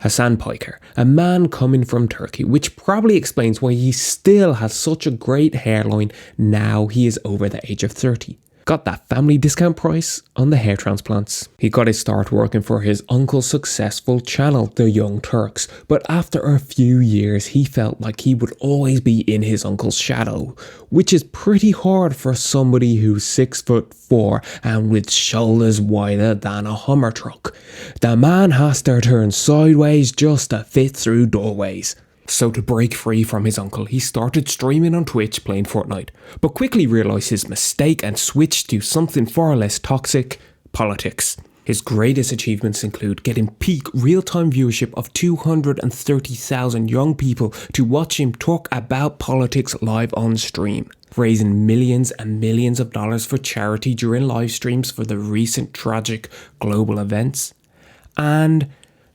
Hasan Piker, a man coming from Turkey, which probably explains why he still has such a great hairline now he is over the age of 30. Got that family discount price on the hair transplants. He got his start working for his uncle's successful channel, The Young Turks, but after a few years he felt like he would always be in his uncle's shadow, which is pretty hard for somebody who's 6'4" and with shoulders wider than a Hummer truck. The man has to turn sideways just to fit through doorways. So to break free from his uncle, he started streaming on Twitch playing Fortnite, but quickly realised his mistake and switched to something far less toxic: politics. His greatest achievements include getting peak real-time viewership of 230,000 young people to watch him talk about politics live on stream, raising millions and millions of dollars for charity during live streams for the recent tragic global events, and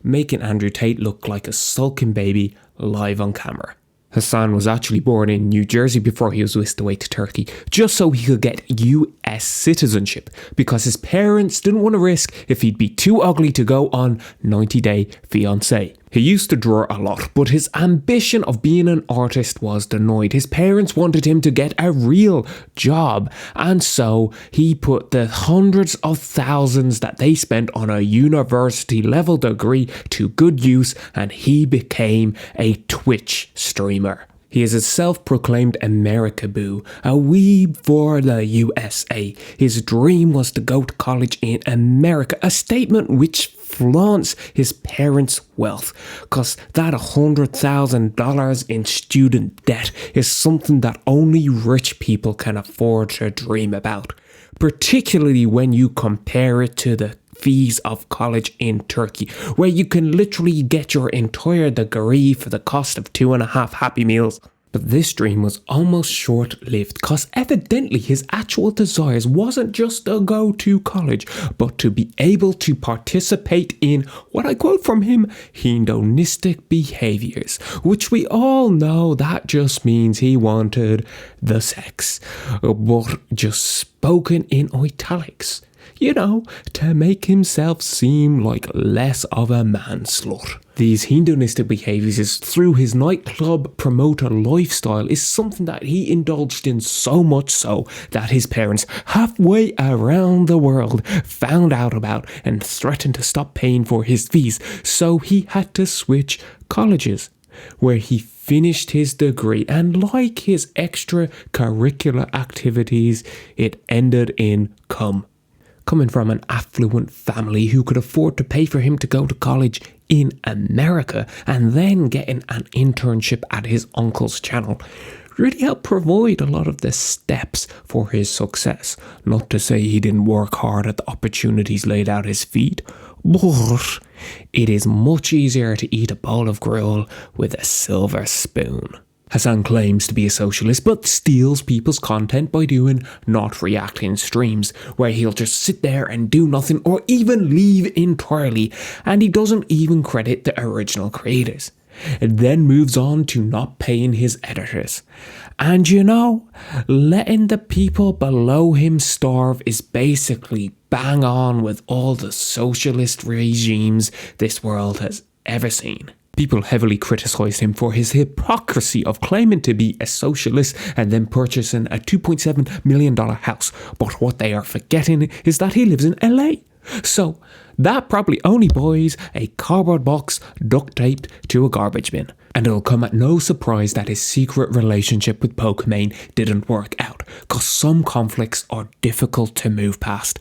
making Andrew Tate look like a sulking baby live on camera. Hasan was actually born in New Jersey before he was whisked away to Turkey, just so he could get US citizenship, because his parents didn't want to risk if he'd be too ugly to go on 90-day fiancé. He used to draw a lot, but his ambition of being an artist was denied. His parents wanted him to get a real job, and so he put the hundreds of thousands that they spent on a university level degree to good use, and he became a Twitch streamer. He is a self-proclaimed America-boo, a weeb for the USA. His dream was to go to college in America, a statement which flaunts his parents' wealth, cause that $100,000 in student debt is something that only rich people can afford to dream about, particularly when you compare it to the fees of college in Turkey, where you can literally get your entire degree for the cost of 2.5 Happy Meals. But this dream was almost short-lived, cause evidently his actual desires wasn't just to go to college, but to be able to participate in, what I quote from him, hedonistic behaviours, which we all know that just means he wanted the sex, but just spoken in italics. You know, to make himself seem like less of a man-slut. These hedonistic behaviours is through his nightclub promoter lifestyle is something that he indulged in, so much so that his parents halfway around the world found out about and threatened to stop paying for his fees, so he had to switch colleges, where he finished his degree, and like his extracurricular activities, it ended in cum. Coming from an affluent family who could afford to pay for him to go to college in America and then getting an internship at his uncle's channel really helped provide a lot of the steps for his success. Not to say he didn't work hard at the opportunities laid out his feet, but it is much easier to eat a bowl of gruel with a silver spoon. Hasan claims to be a socialist, but steals people's content by doing not reacting streams, where he'll just sit there and do nothing or even leave entirely, and he doesn't even credit the original creators. It then moves on to not paying his editors. And you know, letting the people below him starve is basically bang on with all the socialist regimes this world has ever seen. People heavily criticised him for his hypocrisy of claiming to be a socialist and then purchasing a $2.7 million house. But what they are forgetting is that he lives in LA. So that probably only buys a cardboard box duct taped to a garbage bin. And it'll come at no surprise that his secret relationship with Pokimane didn't work out, cause some conflicts are difficult to move past,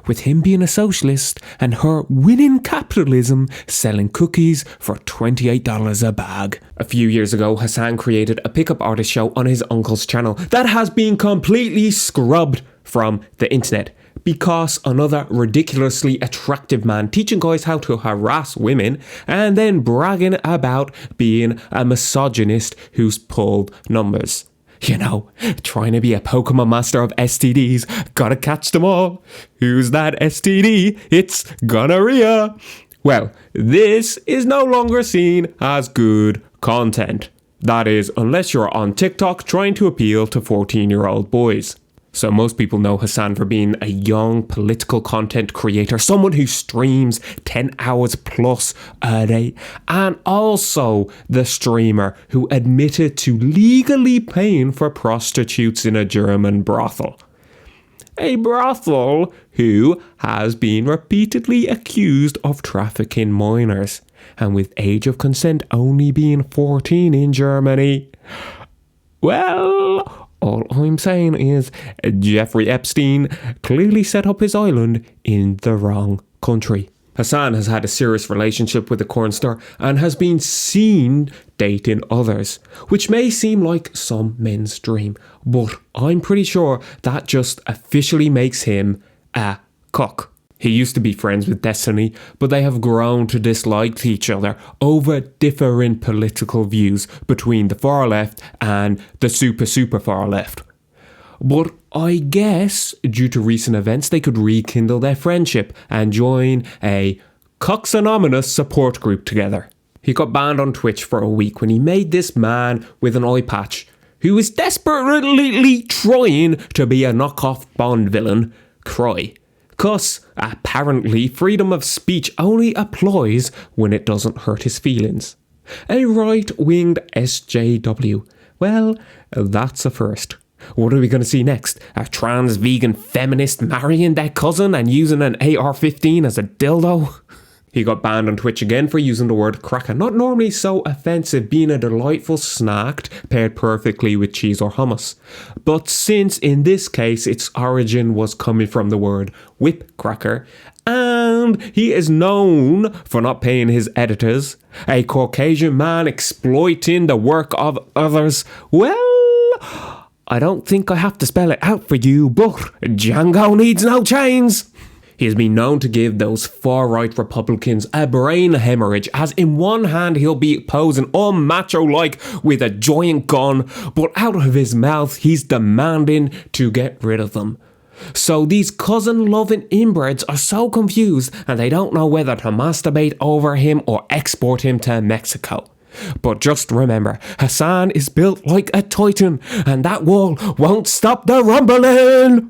with him being a socialist and her winning capitalism, selling cookies for $28 a bag. A few years ago, Hasan created a pickup artist show on his uncle's channel that has been completely scrubbed from the internet, because another ridiculously attractive man teaching guys how to harass women and then bragging about being a misogynist who's pulled numbers. You know, trying to be a Pokemon master of STDs, gotta catch them all. Who's that STD? It's gonorrhea. Well, this is no longer seen as good content. That is, unless you're on TikTok trying to appeal to 14-year-old boys. So most people know Hasan for being a young political content creator, someone who streams 10 hours plus a day, and also the streamer who admitted to legally paying for prostitutes in a German brothel. A brothel who has been repeatedly accused of trafficking minors, and with age of consent only being 14 in Germany. Well, all I'm saying is Jeffrey Epstein clearly set up his island in the wrong country. Hasan has had a serious relationship with the porn star and has been seen dating others, which may seem like some men's dream, but I'm pretty sure that just officially makes him a cuck. He used to be friends with Destiny, but they have grown to dislike each other over different political views between the far left and the super far left. But I guess, due to recent events, they could rekindle their friendship and join a Cox Anonymous support group together. He got banned on Twitch for a week when he made this man with an eye patch, who was desperately trying to be a knockoff Bond villain, cry. 'Cause apparently freedom of speech only applies when it doesn't hurt his feelings. A right-winged SJW. Well, that's a first. What are we going to see next? A trans vegan feminist marrying their cousin and using an AR-15 as a dildo? He got banned on Twitch again for using the word cracker, not normally so offensive, being a delightful snack paired perfectly with cheese or hummus. But since in this case its origin was coming from the word whip cracker, and he is known for not paying his editors, a Caucasian man exploiting the work of others, well, I don't think I have to spell it out for you, but Django needs no chains. He has been known to give those far-right Republicans a brain hemorrhage, as in one hand he'll be posing all macho-like with a giant gun, but out of his mouth he's demanding to get rid of them. So these cousin-loving inbreds are so confused and they don't know whether to masturbate over him or export him to Mexico. But just remember, Hasan is built like a titan, and that wall won't stop the rumbling!